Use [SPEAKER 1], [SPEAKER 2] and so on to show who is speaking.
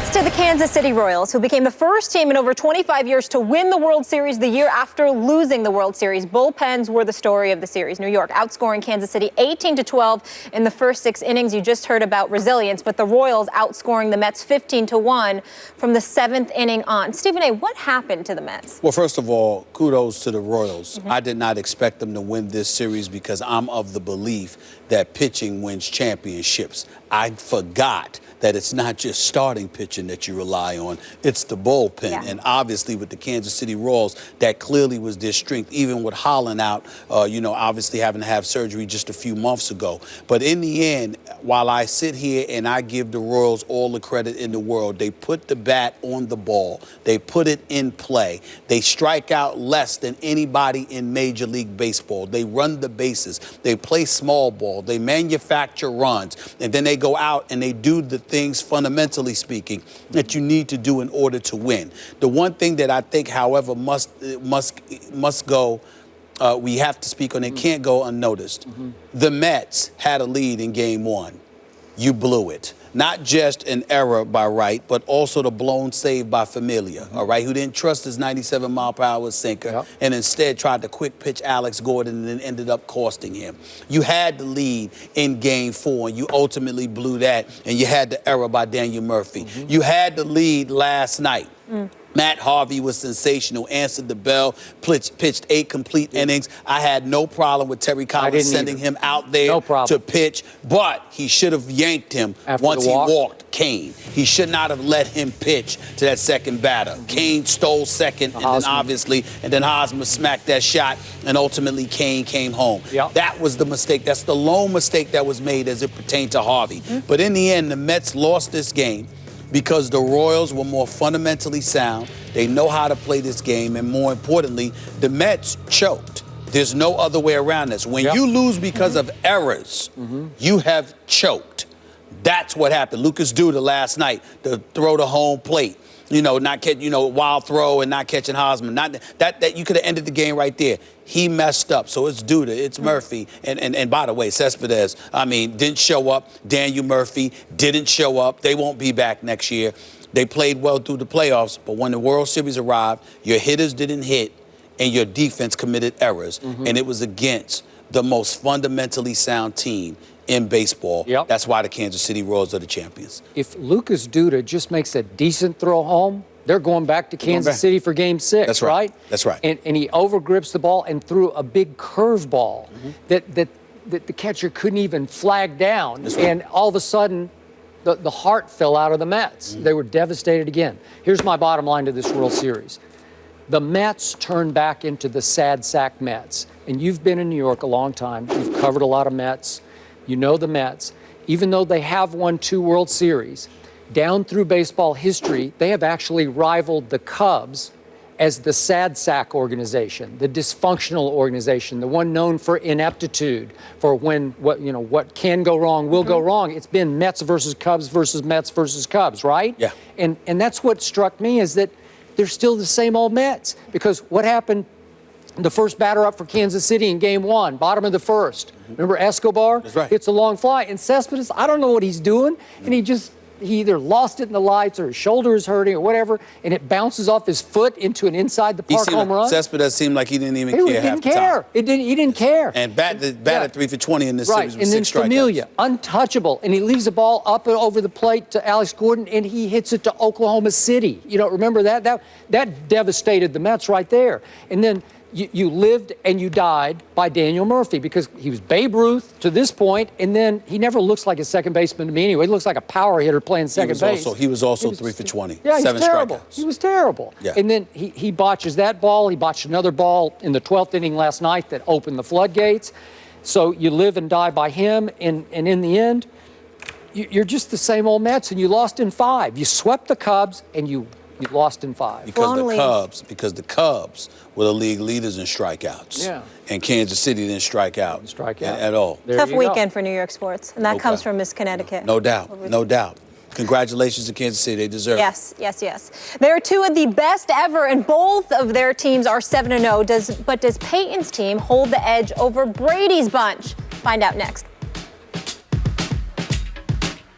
[SPEAKER 1] Congrats to the Kansas City Royals, who became the first team in over 25 years to win the World Series the year after losing the World Series. Bullpens were the story of the series. New York outscoring Kansas City 18-12 in the first 6 innings. You just heard about resilience, but the Royals outscoring the Mets 15-1 from the 7th inning on. Stephen A., what happened to the Mets?
[SPEAKER 2] Well, first of all, kudos to the Royals. I did not expect them to win this series because I'm of the belief that pitching wins championships. I forgot that it's not just starting pitching that you rely on, it's the bullpen. Yeah. And obviously with the Kansas City Royals, that clearly was their strength, even with Holland out, obviously having to have surgery just a few months ago. But in the end, while I sit here and I give the Royals all the credit in the world, they put the bat on the ball. They put it in play. They strike out less than anybody in Major League Baseball. They run the bases. They play small ball. They manufacture runs. And then they go out and they do the things, fundamentally speaking, that you need to do in order to win. The one thing that I think, however, must go, we have to speak on it, can't go unnoticed. The Mets had a lead in Game 1. You blew it. Not just an error by Wright, but also the blown save by Familia, all right, who didn't trust his 97-mile-per-hour sinker and instead tried to quick pitch Alex Gordon and then ended up costing him. You had the lead in Game 4, and you ultimately blew that, and you had the error by Daniel Murphy. You had the lead last night. Matt Harvey was sensational, answered the bell, pitched 8 complete innings. I had no problem with Terry Collins sending him out there to pitch, but he should have yanked him once he walked Kane. He should not have let him pitch to that second batter. Kane stole second, and then Hosmer smacked that shot, and ultimately Kane came home. That was the mistake. That's the lone mistake that was made as it pertained to Harvey. But in the end, the Mets lost this game because the Royals were more fundamentally sound. They know how to play this game, and more importantly, the Mets choked. There's no other way around this. When you lose because of errors, you have choked. That's what happened. Lucas Duda last night, the throw to home plate, not catch, wild throw and not catching Hosmer. That you could have ended the game right there. He messed up. So it's Duda, it's Murphy, and by the way, Cespedes, didn't show up. Daniel Murphy didn't show up. They won't be back next year. They played well through the playoffs, but when the World Series arrived, your hitters didn't hit and your defense committed errors, and it was against the most fundamentally sound team in baseball. That's why the Kansas City Royals are the champions.
[SPEAKER 3] If Lucas Duda just makes a decent throw home, they're going back to Kansas City for Game 6,
[SPEAKER 2] That's right? That's right.
[SPEAKER 3] And he overgrips the ball and threw a big curveball that the catcher couldn't even flag down. And all of a sudden, the heart fell out of the Mets. They were devastated again. Here's my bottom line to this World Series. The Mets turned back into the sad sack Mets. And you've been in New York a long time. You've covered a lot of Mets. You know the Mets. Even though they have won 2 World Series, down through baseball history, they have actually rivaled the Cubs as the sad sack organization, the dysfunctional organization, the one known for ineptitude, for when what can go wrong will go wrong. It's been Mets versus Cubs versus Mets versus Cubs, right?
[SPEAKER 2] Yeah.
[SPEAKER 3] And that's what struck me, is that they're still the same old Mets. Because what happened? The first batter up for Kansas City in Game 1, bottom of the first. Remember Escobar?
[SPEAKER 2] That's right.
[SPEAKER 3] Hits a long fly. And Cespedes, I don't know what he's doing. And he either lost it in the lights or his shoulder is hurting or whatever, and it bounces off his foot into an inside the park home run.
[SPEAKER 2] Cespedes seemed like he didn't even care half the time.
[SPEAKER 3] He didn't care.
[SPEAKER 2] And batted 3 for 20 in this series with 6 strikeouts.
[SPEAKER 3] And then Familia, untouchable, and he leaves the ball up and over the plate to Alex Gordon, and he hits it to Oklahoma City. Remember that? That devastated the Mets right there. And then you lived and you died by Daniel Murphy, because he was Babe Ruth to this point, and then he never looks like a second baseman to me anyway. He looks like a power hitter playing second base.
[SPEAKER 2] He was also 3 for 20.
[SPEAKER 3] Yeah,
[SPEAKER 2] 7
[SPEAKER 3] terrible.
[SPEAKER 2] strikeouts.
[SPEAKER 3] He was terrible.
[SPEAKER 2] Yeah.
[SPEAKER 3] And then he botches that ball. He botched another ball in the 12th inning last night that opened the floodgates. So you live and die by him, and in the end, you're just the same old Mets, and you lost in 5. You swept the Cubs, and you lost in 5.
[SPEAKER 2] Because the Cubs were the league leaders in strikeouts.
[SPEAKER 3] Yeah.
[SPEAKER 2] And Kansas City didn't strike out at all.
[SPEAKER 1] Tough weekend for New York sports, and that comes from Miss Connecticut.
[SPEAKER 2] No doubt, no doubt. Congratulations to Kansas City. They deserve it.
[SPEAKER 1] Yes. They're 2 of the best ever, and both of their teams are 7-0. But does Peyton's team hold the edge over Brady's bunch? Find out next.